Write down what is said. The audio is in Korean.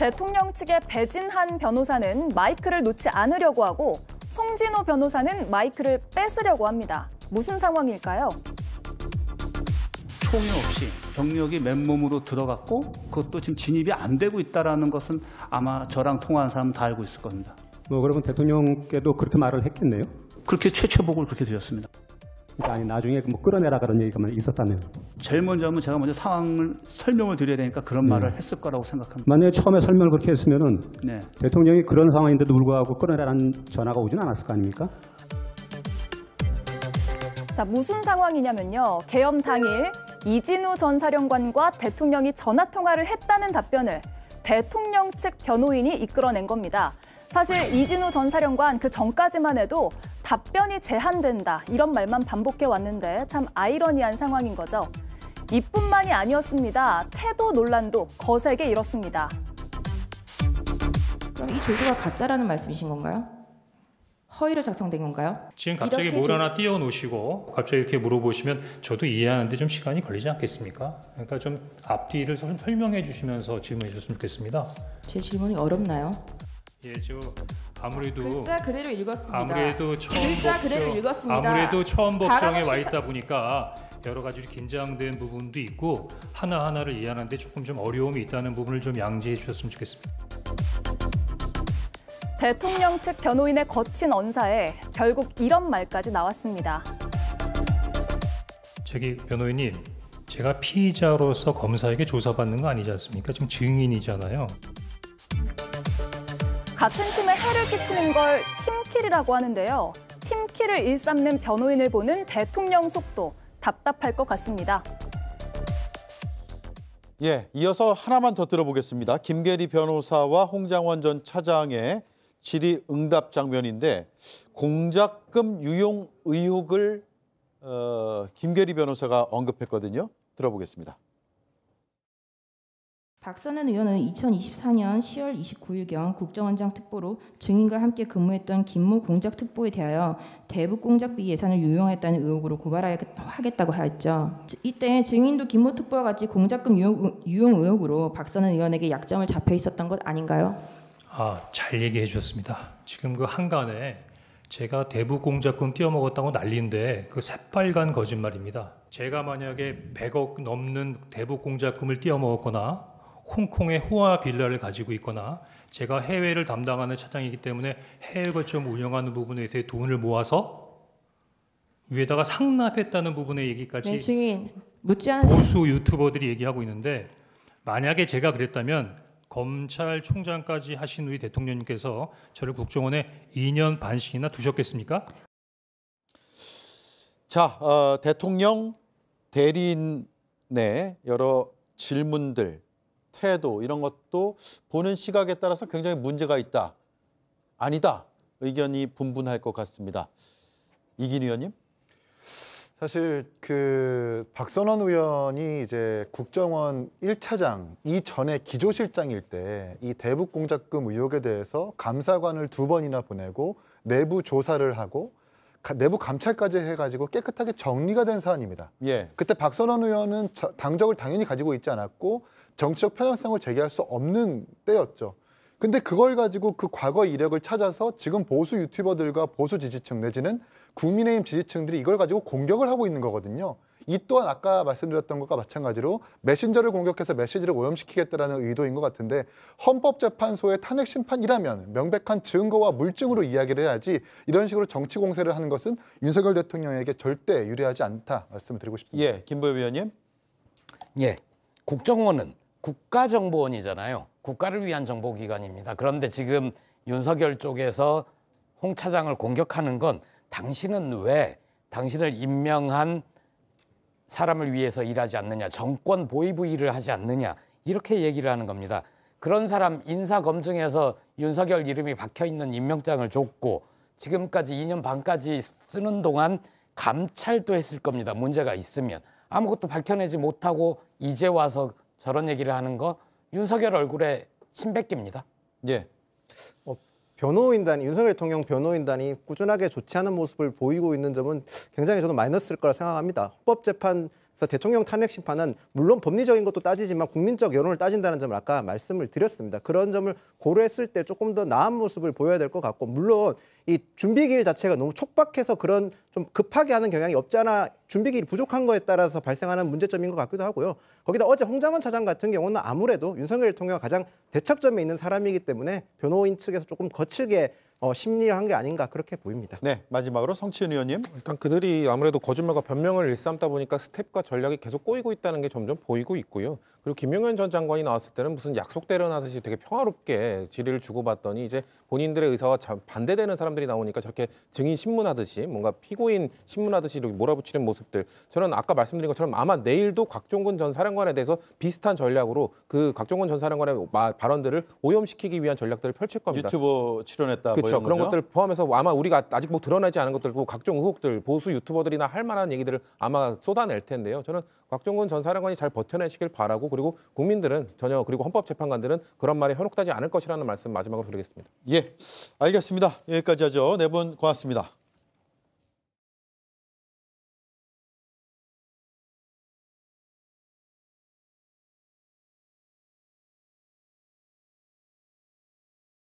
대통령 측의 배진한 변호사는 마이크를 놓지 않으려고 하고 송진호 변호사는 마이크를 뺏으려고 합니다. 무슨 상황일까요? 총이 없이 병력이 맨몸으로 들어갔고 그것도 지금 진입이 안 되고 있다는 것은 아마 저랑 통화한 사람은 다 알고 있을 겁니다. 그러면 대통령께도 그렇게 말을 했겠네요? 그렇게 최초복을 그렇게 드렸습니다. 아니 나중에 끌어내라 그런 얘기가 있었다면 제일 먼저 하면 제가 먼저 상황을 설명을 드려야 되니까 그런 말을 했을 거라고 생각합니다. 만약에 처음에 설명을 그렇게 했으면은 네. 대통령이 그런 상황인데도 불구하고 끌어내라는 전화가 오진 않았을 거 아닙니까? 자, 무슨 상황이냐면요. 계엄 당일 이진우 전 사령관과 대통령이 전화통화를 했다는 답변을 대통령 측 변호인이 이끌어낸 겁니다. 사실 이진우 전 사령관 그 전까지만 해도 답변이 제한된다 이런 말만 반복해 왔는데 참 아이러니한 상황인 거죠. 이뿐만이 아니었습니다. 태도 논란도 거세게 일었습니다. 그럼 이 조서가 가짜라는 말씀이신 건가요? 허위로 작성된 건가요? 지금 갑자기 뭘 하나 띄워놓으시고 갑자기 이렇게 물어보시면 저도 이해하는데 좀 시간이 걸리지 않겠습니까? 그러니까 좀 앞뒤를 설명해 주시면서 질문해 주셨으면 좋겠습니다. 제 질문이 어렵나요? 예, 아무래도 글자 그대로 읽었습니다. 아무래도 처음 법정에 와 있다 보니까 여러 가지 긴장된 부분도 있고 하나하나를 이해하는데 조금 좀 어려움이 있다는 부분을 좀 양지해 주셨으면 좋겠습니다. 대통령 측 변호인의 거친 언사에 결국 이런 말까지 나왔습니다. 저기 변호인님, 제가 피의자로서 검사에게 조사받는 거 아니지 않습니까? 지금 증인이잖아요. 같은 팀에 해를 끼치는 걸 팀킬이라고 하는데요. 팀킬을 일삼는 변호인을 보는 대통령 속도 답답할 것 같습니다. 예, 이어서 하나만 더 들어보겠습니다. 김계리 변호사와 홍장원 전 차장의 질의응답 장면인데 공작금 유용 의혹을 김계리 변호사가 언급했거든요. 들어보겠습니다. 박선은 의원은 2024년 10월 29일경 국정원장 특보로 증인과 함께 근무했던 김모 공작특보에 대하여 대북 공작비 예산을 유용했다는 의혹으로 고발하겠다고 하였죠. 이때 증인도 김모 특보와 같이 공작금 유용 의혹으로 박선은 의원에게 약점을 잡혀 있었던 것 아닌가요? 잘 얘기해 주셨습니다. 지금 그 한간에 제가 대북 공작금 띄어먹었다고 난리인데 그 새빨간 거짓말입니다. 제가 만약에 100억 넘는 대북 공작금을 띄어먹었거나 홍콩의 호화 빌라를 가지고 있거나 제가 해외를 담당하는 차장이기 때문에 해외 거점 운영하는 부분에 대해 돈을 모아서 위에다가 상납했다는 부분의 얘기까지 증인 묻지 않은 보수 유튜버들이 얘기하고 있는데 만약에 제가 그랬다면 검찰총장까지 하신 우리 대통령님께서 저를 국정원에 2년 반씩이나 두셨겠습니까? 자, 대통령 대리인의 여러 질문들, 태도 이런 것도 보는 시각에 따라서 굉장히 문제가 있다, 아니다 의견이 분분할 것 같습니다. 이긴 의원님? 사실 박선원 의원이 이제 국정원 1차장 이전에 기조실장일 때 이 대북 공작금 의혹에 대해서 감사관을 2번이나 보내고 내부 조사를 하고 내부 감찰까지 해가지고 깨끗하게 정리가 된 사안입니다. 예. 그때 박선원 의원은 당적을 당연히 가지고 있지 않았고 정치적 편향성을 제기할 수 없는 때였죠. 근데 그걸 가지고 그 과거 이력을 찾아서 지금 보수 유튜버들과 보수 지지층 내지는 국민의힘 지지층들이 이걸 가지고 공격을 하고 있는 거거든요. 이 또한 아까 말씀드렸던 것과 마찬가지로 메신저를 공격해서 메시지를 오염시키겠다는 의도인 것 같은데 헌법재판소의 탄핵 심판이라면 명백한 증거와 물증으로 이야기를 해야지 이런 식으로 정치 공세를 하는 것은 윤석열 대통령에게 절대 유리하지 않다 말씀을 드리고 싶습니다. 예, 김보엽 의원님. 예, 국정원은 국가정보원이잖아요. 국가를 위한 정보기관입니다. 그런데 지금 윤석열 쪽에서 홍 차장을 공격하는 건 당신은 왜 당신을 임명한 사람을 위해서 일하지 않느냐, 정권 보위부 일을 하지 않느냐 이렇게 얘기를 하는 겁니다. 그런 사람 인사검증에서 윤석열 이름이 박혀있는 임명장을 줬고 지금까지 2년 반까지 쓰는 동안 감찰도 했을 겁니다. 문제가 있으면. 아무것도 밝혀내지 못하고 이제 와서 저런 얘기를 하는 거 윤석열 얼굴에 침 뱉깁니다. 예. 변호인단이 윤석열 대통령 변호인단이 꾸준하게 좋지 않은 모습을 보이고 있는 점은 굉장히 저는 마이너스일 거라 생각합니다. 헌법재판 그래서 대통령 탄핵 심판은 물론 법리적인 것도 따지지만 국민적 여론을 따진다는 점을 아까 말씀을 드렸습니다. 그런 점을 고려했을 때 조금 더 나은 모습을 보여야 될 것 같고, 물론 이 준비기일 자체가 너무 촉박해서 그런 좀 급하게 하는 경향이 없지 않아 준비기일이 부족한 거에 따라서 발생하는 문제점인 것 같기도 하고요. 거기다 어제 홍장원 차장 같은 경우는 아무래도 윤석열 대통령과 가장 대척점에 있는 사람이기 때문에 변호인 측에서 조금 거칠게 심리를 한 게 아닌가 그렇게 보입니다. 네, 마지막으로 성치은 의원님. 일단 그들이 아무래도 거짓말과 변명을 일삼다 보니까 스텝과 전략이 계속 꼬이고 있다는 게 점점 보이고 있고요. 그리고 김용현 전 장관이 나왔을 때는 무슨 약속 대련하듯이 되게 평화롭게 질의를 주고받더니 이제 본인들의 의사와 반대되는 사람들이 나오니까 저렇게 증인 신문하듯이 뭔가 피고인 신문하듯이 이렇게 몰아붙이는 모습들. 저는 아까 말씀드린 것처럼 아마 내일도 곽종근 전 사령관에 대해서 비슷한 전략으로 그 곽종근 전 사령관의 발언들을 오염시키기 위한 전략들을 펼칠 겁니다. 유튜버 출연했다. 그렇죠. 그런 것들 포함해서 아마 우리가 아직 뭐 드러나지 않은 것들, 각종 의혹들, 보수 유튜버들이나 할 만한 얘기들을 아마 쏟아낼 텐데요. 저는 곽종근 전 사령관이 잘 버텨내시길 바라고, 그리고 국민들은 전혀, 그리고 헌법재판관들은 그런 말에 현혹되지 않을 것이라는 말씀 마지막으로 드리겠습니다. 예, 알겠습니다. 여기까지 하죠. 네 분 고맙습니다.